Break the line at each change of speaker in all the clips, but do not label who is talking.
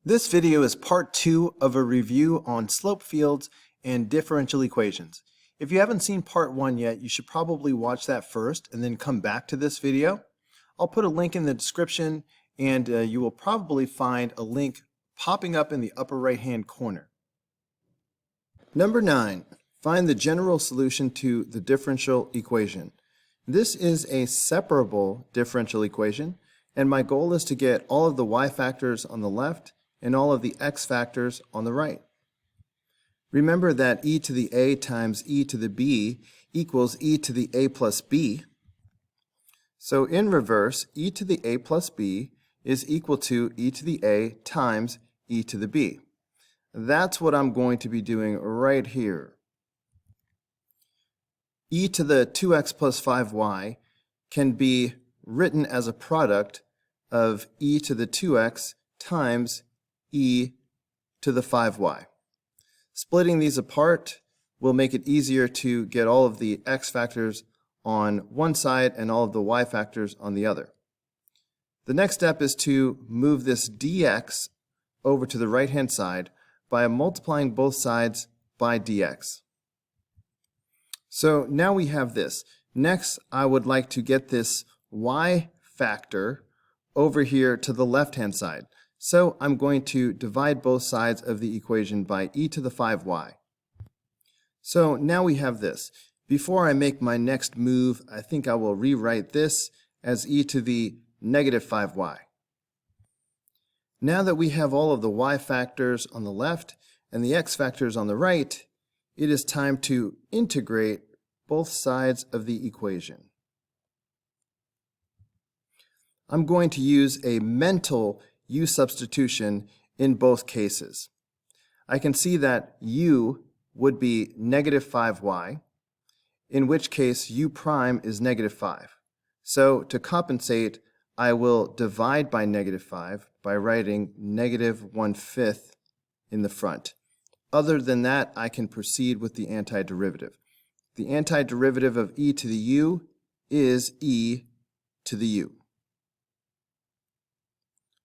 This video is part 2 of a review on slope fields and differential equations. If you haven't seen part 1 yet, you should probably watch that first and then come back to this video. I'll put a link in the description, and you will probably find a link popping up in the upper right hand corner. Number 9. Find the general solution to the differential equation. This is a separable differential equation, and my goal is to get all of the y factors on the left and all of the x factors on the right. Remember that e to the a times e to the b equals e to the a plus b. So in reverse, e to the a plus b is equal to e to the a times e to the b. That's what I'm going to be doing right here. E to the 2x plus 5y can be written as a product of e to the 2x times e to the 5y. Splitting these apart will make it easier to get all of the x factors on one side and all of the y factors on the other. The next step is to move this dx over to the right hand side by multiplying both sides by dx. So now we have this. Next, I would like to get this y factor over here to the left hand side. So I'm going to divide both sides of the equation by e to the 5y. So now we have this. Before I make my next move, I think I will rewrite this as e to the negative 5y. Now that we have all of the y factors on the left and the x factors on the right, it is time to integrate both sides of the equation. I'm going to use a mental u substitution in both cases. I can see that u would be negative 5y, in which case u prime is negative 5. So to compensate, I will divide by negative 5 by writing negative 1/5 in the front. Other than that, I can proceed with the antiderivative. The antiderivative of e to the u is e to the u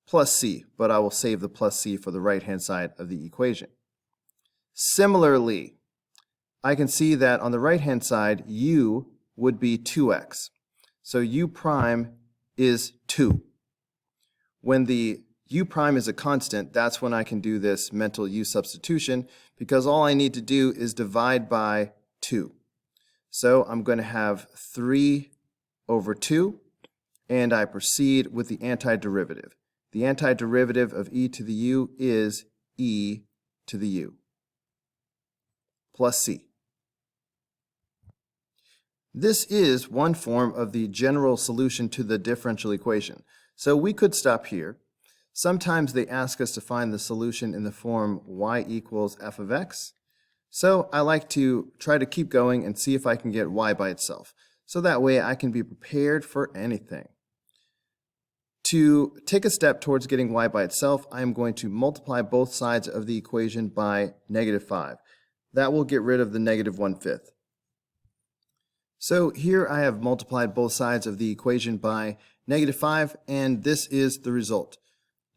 plus c, but I will save the plus c for the right-hand side of the equation. Similarly, I can see that on the right-hand side, u would be 2x. So u prime is 2. When the u prime is a constant, that's when I can do this mental u substitution, because all I need to do is divide by 2. So I'm going to have 3 over 2, and I proceed with the antiderivative. The antiderivative of e to the u is e to the u plus c. This is one form of the general solution to the differential equation. So we could stop here. Sometimes they ask us to find the solution in the form y equals f of x. So I like to try to keep going and see if I can get y by itself. So that way I can be prepared for anything. To take a step towards getting y by itself, I am going to multiply both sides of the equation by negative 5. That will get rid of the negative 1/5. So here I have multiplied both sides of the equation by negative 5, and this is the result.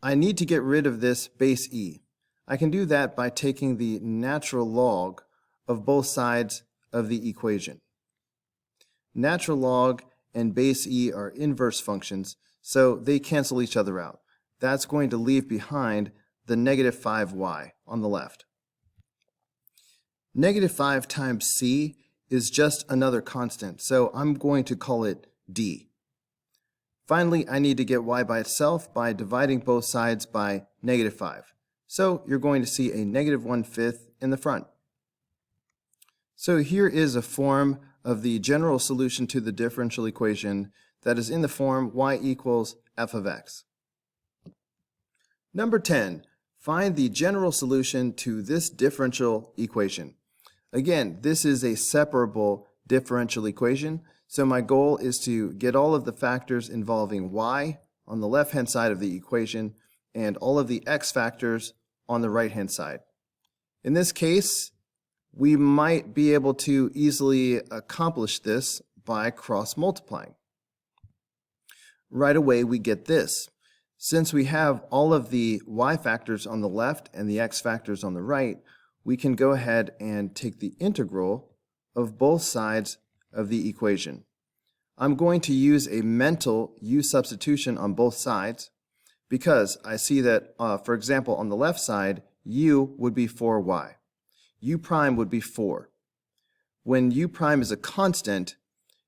I need to get rid of this base e. I can do that by taking the natural log of both sides of the equation. Natural log and base e are inverse functions, so they cancel each other out. That's going to leave behind the negative 5y on the left. Negative 5 times c is just another constant, so I'm going to call it d. Finally, I need to get y by itself by dividing both sides by negative 5. So you're going to see a negative 1/5 in the front. So here is a form of the general solution to the differential equation that is in the form y equals f of x. Number 10, find the general solution to this differential equation. Again, this is a separable differential equation, so my goal is to get all of the factors involving y on the left-hand side of the equation and all of the x factors on the right-hand side. In this case, we might be able to easily accomplish this by cross-multiplying. Right away we get this. Since we have all of the y factors on the left and the x factors on the right, we can go ahead and take the integral of both sides of the equation. I'm going to use a mental u substitution on both sides because I see that, for example, on the left side, u would be 4y. U prime would be 4. When u prime is a constant,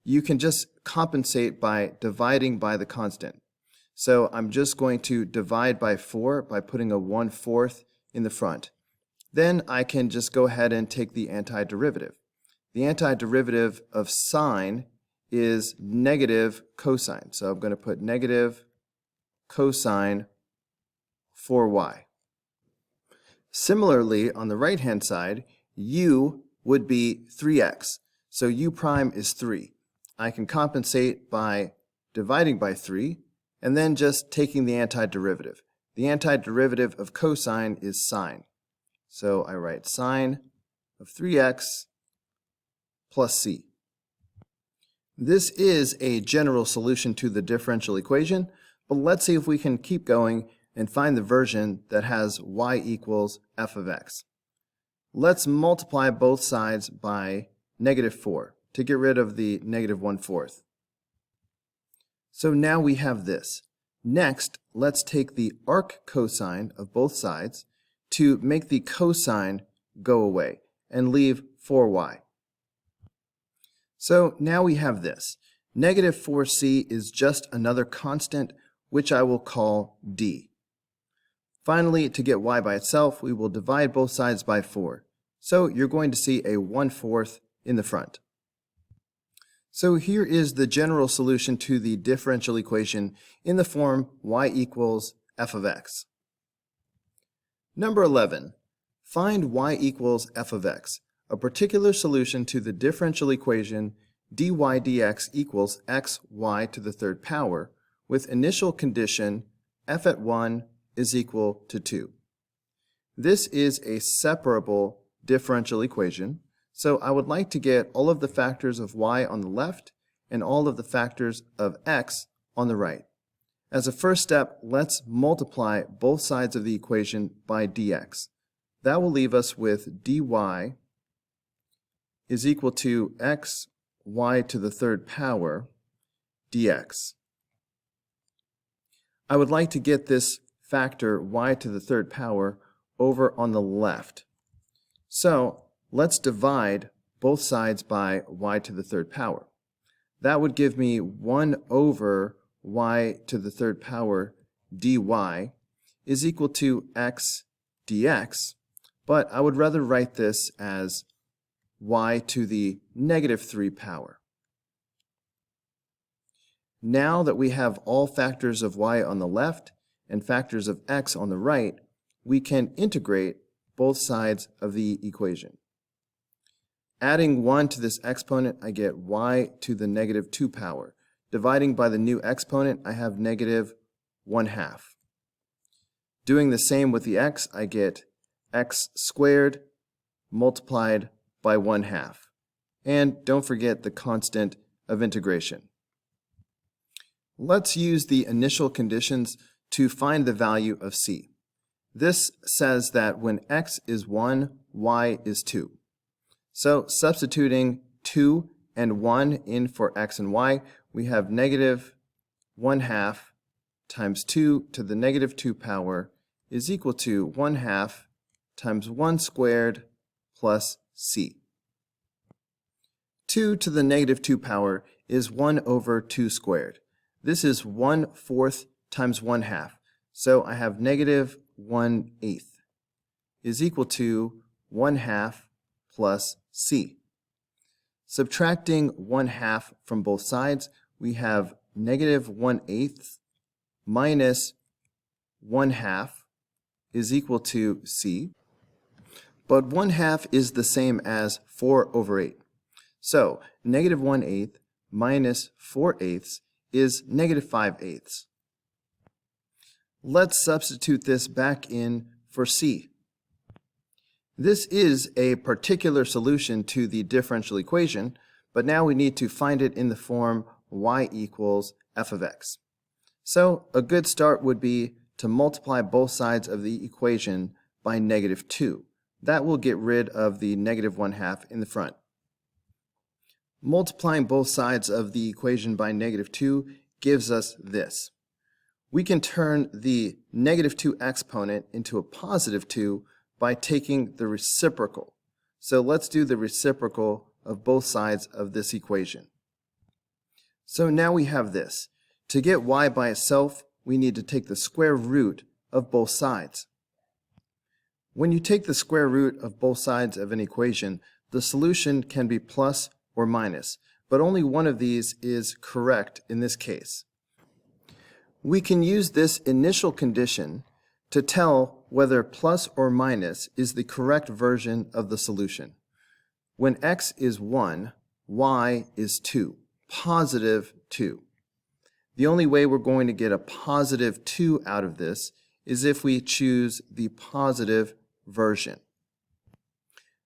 you can just compensate by dividing by the constant. So I'm just going to divide by 4 by putting a 1/4 in the front. Then I can just go ahead and take the antiderivative. The antiderivative of sine is negative cosine. So I'm going to put negative cosine 4y. Similarly, on the right-hand side, u would be 3x. So u prime is 3. I can compensate by dividing by 3 and then just taking the antiderivative. The antiderivative of cosine is sine. So I write sine of 3x plus c. This is a general solution to the differential equation, but let's see if we can keep going and find the version that has y equals f of x. Let's multiply both sides by negative 4 to get rid of the negative 1/4. So now we have this. Next, let's take the arc cosine of both sides to make the cosine go away and leave 4y. So now we have this. Negative 4c is just another constant, which I will call d. Finally, to get y by itself, we will divide both sides by 4. So you're going to see a 1/4 in the front. So here is the general solution to the differential equation in the form y equals f of x. Number 11. Find y equals f of x, a particular solution to the differential equation dy dx equals xy to the third power with initial condition f at 1 is equal to 2. This is a separable differential equation, so I would like to get all of the factors of y on the left and all of the factors of x on the right. As a first step, let's multiply both sides of the equation by dx. That will leave us with dy is equal to xy to the third power dx. I would like to get this factor y to the third power over on the left. So let's divide both sides by y to the third power. That would give me 1 over y to the third power dy is equal to x dx, but I would rather write this as y to the negative 3 power. Now that we have all factors of y on the left and factors of x on the right, we can integrate both sides of the equation. Adding 1 to this exponent, I get y to the negative 2 power. Dividing by the new exponent, I have negative 1/2. Doing the same with the x, I get x squared multiplied by 1/2. And don't forget the constant of integration. Let's use the initial conditions to find the value of c. This says that when x is 1, y is 2. So substituting 2 and 1 in for x and y, we have negative 1/2 times 2 to the negative 2 power is equal to 1/2 times 1 squared plus c. 2 to the negative 2 power is 1 over 2 squared. This is 1/4 times 1/2. So I have negative 1/8 is equal to 1/2 plus c. Subtracting 1/2 from both sides, we have negative 1/8 minus 1/2 is equal to c. But 1/2 is the same as 4 over 8. So negative 1/8 minus 4/8 is negative 5/8. Let's substitute this back in for c. This is a particular solution to the differential equation, but now we need to find it in the form y equals f of x. So a good start would be to multiply both sides of the equation by -2. That will get rid of the -1/2 in the front. Multiplying both sides of the equation by -2 gives us this. We can turn the -2 exponent into a +2 by taking the reciprocal. So let's do the reciprocal of both sides of this equation. So now we have this. To get y by itself, we need to take the square root of both sides. When you take the square root of both sides of an equation, the solution can be plus or minus, but only one of these is correct in this case. We can use this initial condition to tell whether plus or minus is the correct version of the solution. When x is 1, y is 2, positive 2. The only way we're going to get a positive 2 out of this is if we choose the positive version.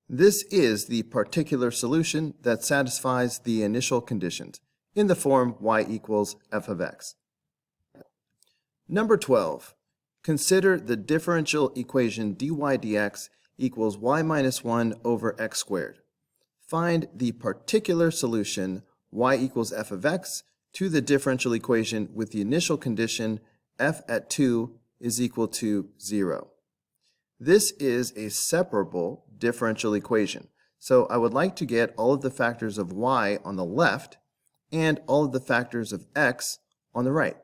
This is the particular solution that satisfies the initial conditions in the form y equals f of x. Number 12. Consider the differential equation dy dx equals y minus 1 over x squared. Find the particular solution y equals f of x to the differential equation with the initial condition f at 2 is equal to 0. This is a separable differential equation, so I would like to get all of the factors of y on the left and all of the factors of x on the right.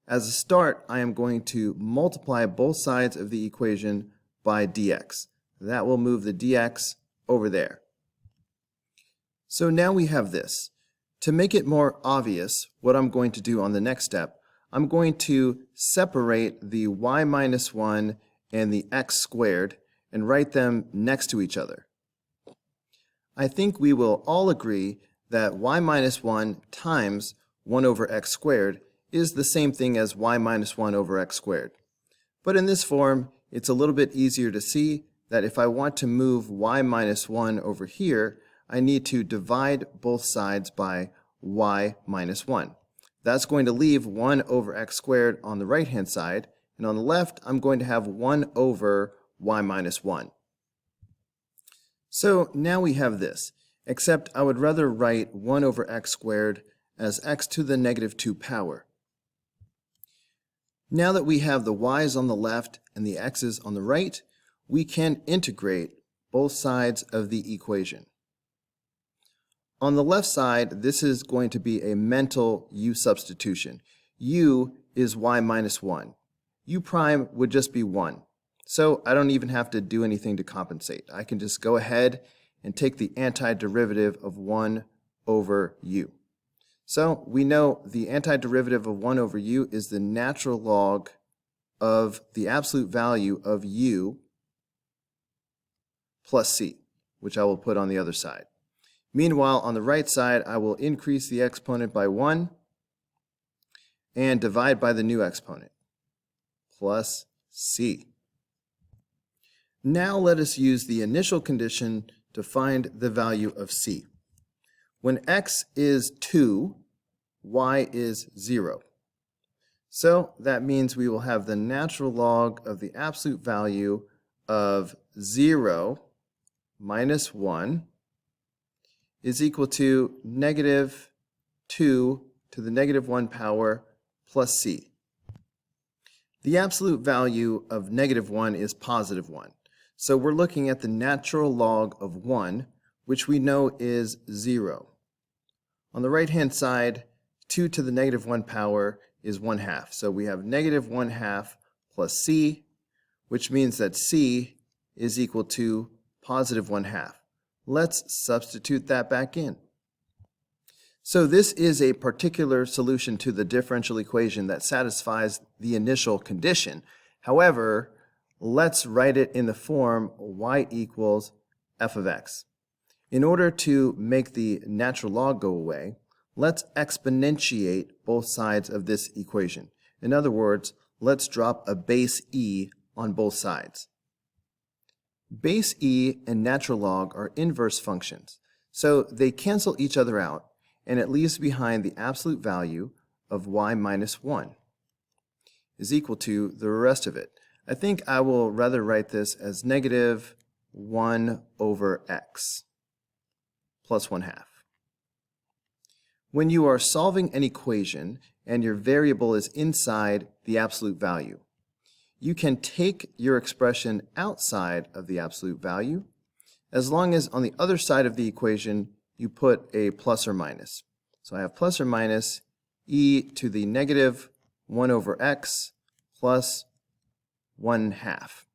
As a start, I am going to multiply both sides of the equation by dx. That will move the dx over there. So now we have this. To make it more obvious what I'm going to do on the next step, I'm going to separate the y minus 1 and the x squared and write them next to each other. I think we will all agree that y minus 1 times 1 over x squared is the same thing as y minus 1 over x squared. But in this form, it's a little bit easier to see that if I want to move y minus 1 over here, I need to divide both sides by y minus 1. That's going to leave 1 over x squared on the right-hand side, and on the left, I'm going to have 1 over y minus 1. So now we have this, except I would rather write 1 over x squared as x to the -2 power. Now that we have the y's on the left and the x's on the right, we can integrate both sides of the equation. On the left side, this is going to be a mental u substitution. U is y minus 1. U prime would just be 1. So I don't even have to do anything to compensate. I can just go ahead and take the antiderivative of 1 over u. So we know the antiderivative of 1 over u is the natural log of the absolute value of u plus c, which I will put on the other side. Meanwhile, on the right side, I will increase the exponent by 1 and divide by the new exponent, plus c. Now let us use the initial condition to find the value of c. When x is 2, y is 0. So that means we will have the natural log of the absolute value of 0 minus 1 is equal to -2 to the -1 power plus c. The absolute value of -1 is positive 1. So we're looking at the natural log of 1, which we know is 0. On the right-hand side, 2 to the -1 power is 1/2. So we have -1/2 plus c, which means that c is equal to positive 1/2. Let's substitute that back in. So this is a particular solution to the differential equation that satisfies the initial condition. However, let's write it in the form y equals f of x. In order to make the natural log go away, let's exponentiate both sides of this equation. In other words, let's drop a base e on both sides. Base e and natural log are inverse functions, so they cancel each other out, and it leaves behind the absolute value of y minus 1. is equal to the rest of it. I think I will rather write this as negative 1 over x plus 1/2. When you are solving an equation and your variable is inside the absolute value, you can take your expression outside of the absolute value as long as on the other side of the equation you put a plus or minus. So I have plus or minus e to the negative 1 over x plus 1/2.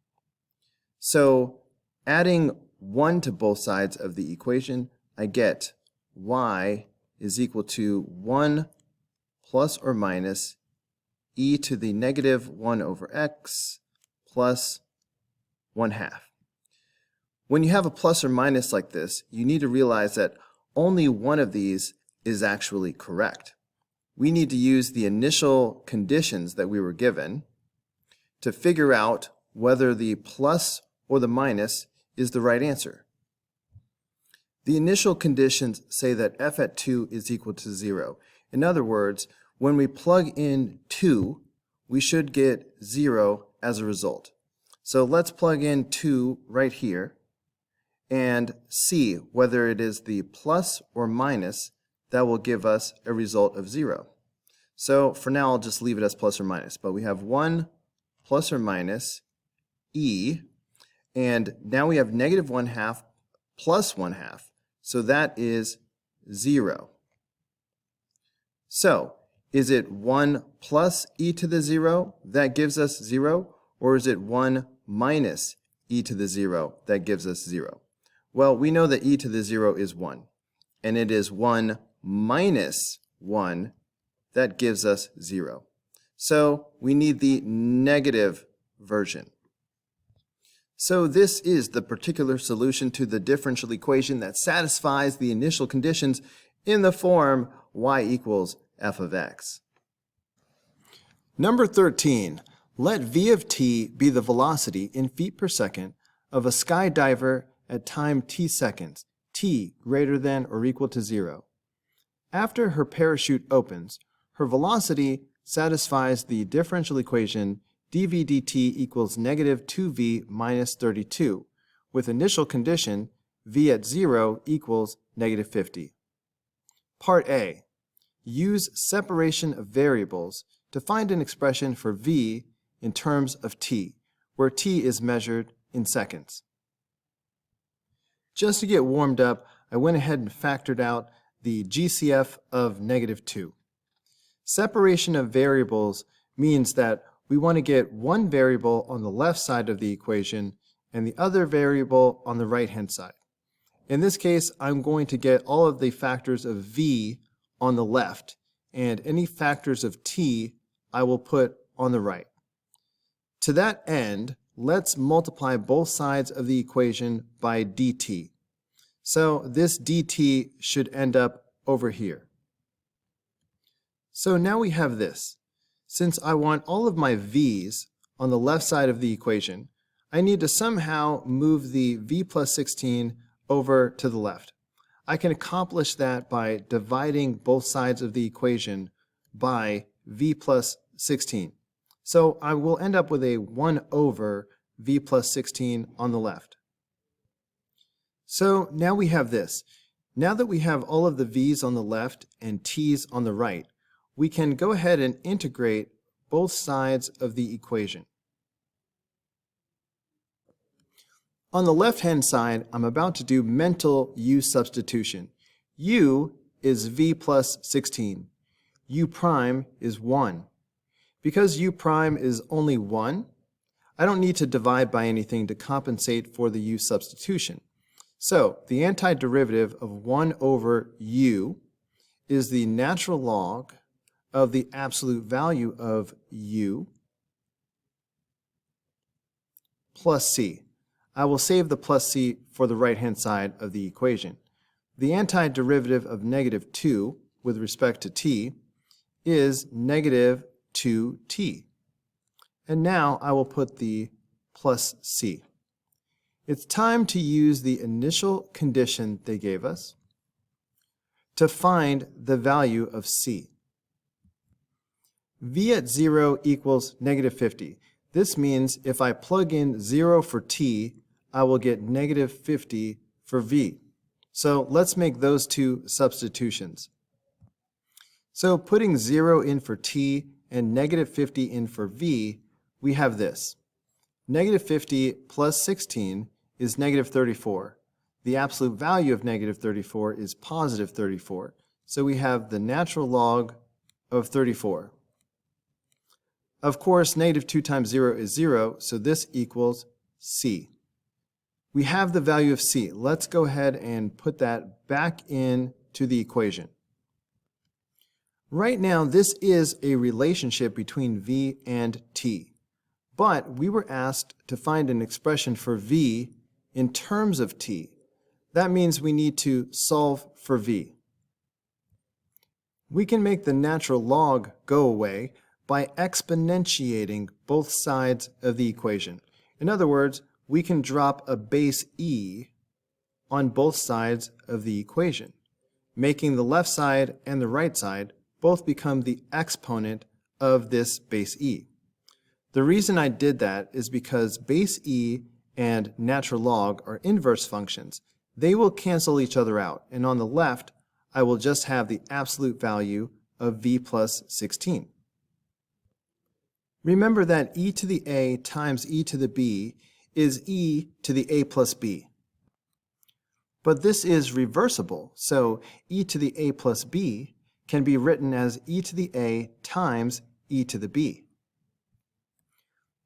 So adding 1 to both sides of the equation, I get y is equal to 1 plus or minus e to the negative 1 over x plus 1/2. When you have a plus or minus like this, you need to realize that only one of these is actually correct. We need to use the initial conditions that we were given to figure out whether the plus or the minus is the right answer. The initial conditions say that f at 2 is equal to 0. In other words, when we plug in 2, we should get 0 as a result. So let's plug in 2 right here and see whether it is the plus or minus that will give us a result of 0. So for now, I'll just leave it as plus or minus. But we have 1 plus or minus e, and now we have negative 1/2 plus 1/2. So that is 0. So is it 1 plus e to the 0 that gives us 0? Or is it 1 minus e to the 0 that gives us 0? Well, we know that e to the 0 is 1. And it is 1 minus 1 that gives us 0. So we need the negative version. So this is the particular solution to the differential equation that satisfies the initial conditions in the form y equals f of x. Number 13, let v of t be the velocity in feet per second of a skydiver at time t seconds, t greater than or equal to 0. After her parachute opens, her velocity satisfies the differential equation dv dt equals negative 2v minus 32, with initial condition v at 0 equals negative 50. Part A. Use separation of variables to find an expression for v in terms of t, where t is measured in seconds. Just to get warmed up, I went ahead and factored out the GCF of negative 2. Separation of variables means that we want to get one variable on the left side of the equation and the other variable on the right-hand side. In this case, I'm going to get all of the factors of v on the left, and any factors of t I will put on the right. To that end, let's multiply both sides of the equation by dt. So this dt should end up over here. So now we have this. Since I want all of my v's on the left side of the equation, I need to somehow move the v plus 16 over to the left. I can accomplish that by dividing both sides of the equation by v plus 16. So I will end up with a 1 over v plus 16 on the left. So now we have this. Now that we have all of the v's on the left and t's on the right, we can go ahead and integrate both sides of the equation. On the left-hand side, I'm about to do mental u substitution. U is v plus 16. U prime is 1. Because u prime is only 1, I don't need to divide by anything to compensate for the u substitution. So the antiderivative of 1 over u is the natural log of the absolute value of u plus c. I will save the plus c for the right-hand side of the equation. The antiderivative of negative 2 with respect to t is negative 2t. And now I will put the plus c. It's time to use the initial condition they gave us to find the value of c. v at 0 equals negative 50. This means if I plug in 0 for t, I will get negative 50 for v. So let's make those two substitutions. So putting 0 in for t and negative 50 in for v, we have this. Negative 50 plus 16 is negative 34. The absolute value of negative 34 is positive 34. So we have the natural log of 34. Of course, negative 2 times 0 is 0, so this equals c. We have the value of c. Let's go ahead and put that back into the equation. Right now, this is a relationship between v and t. But we were asked to find an expression for v in terms of t. That means we need to solve for v. We can make the natural log go away by exponentiating both sides of the equation. In other words, we can drop a base e on both sides of the equation, making the left side and the right side both become the exponent of this base e. The reason I did that is because base e and natural log are inverse functions. They will cancel each other out, and on the left, I will just have the absolute value of v plus 16. Remember that e to the a times e to the b is e to the a plus b. But this is reversible, so e to the a plus b can be written as e to the a times e to the b.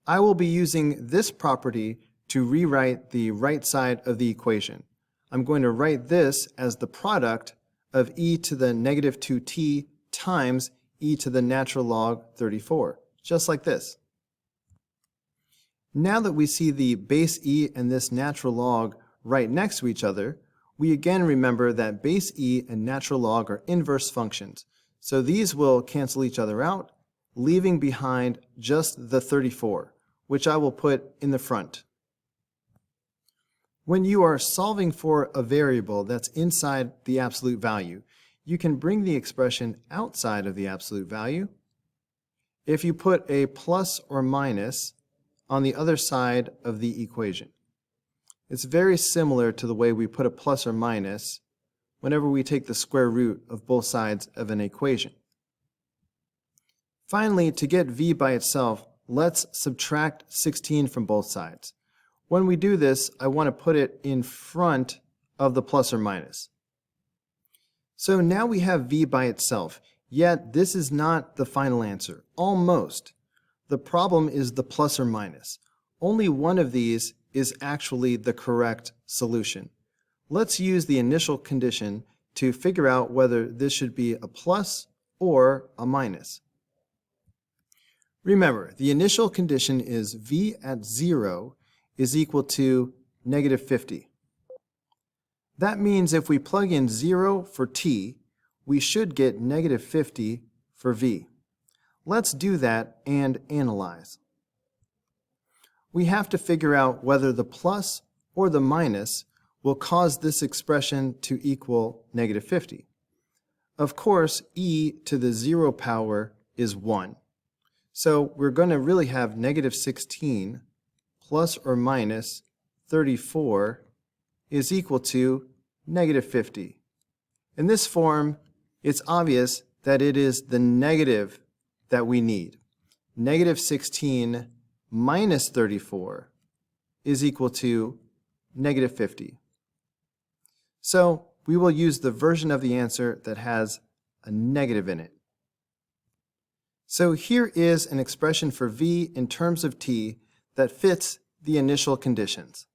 I will be using this property to rewrite the right side of the equation. I'm going to write this as the product of e to the negative 2t times e to the natural log 34, just like this. Now that we see the base e and this natural log right next to each other, we again remember that base e and natural log are inverse functions. So these will cancel each other out, leaving behind just the 34, which I will put in the front. When you are solving for a variable that's inside the absolute value, you can bring the expression outside of the absolute value. If you put a plus or minus on the other side of the equation. It's very similar to the way we put a plus or minus whenever we take the square root of both sides of an equation. Finally, to get v by itself, let's subtract 16 from both sides. When we do this, I want to put it in front of the plus or minus. So now we have v by itself, yet this is not the final answer. Almost. The problem is the plus or minus. Only one of these is actually the correct solution. Let's use the initial condition to figure out whether this should be a plus or a minus. Remember, the initial condition is v at 0 is equal to negative 50. That means if we plug in 0 for t, we should get negative 50 for v. Let's do that and analyze. We have to figure out whether the plus or the minus will cause this expression to equal negative 50. Of course, e to the 0 power is 1. So we're going to really have negative 16 plus or minus 34 is equal to negative 50. In this form, it's obvious that it is the negative that we need. Negative 16 minus 34 is equal to negative 50. So we will use the version of the answer that has a negative in it. So here is an expression for v in terms of t that fits the initial conditions.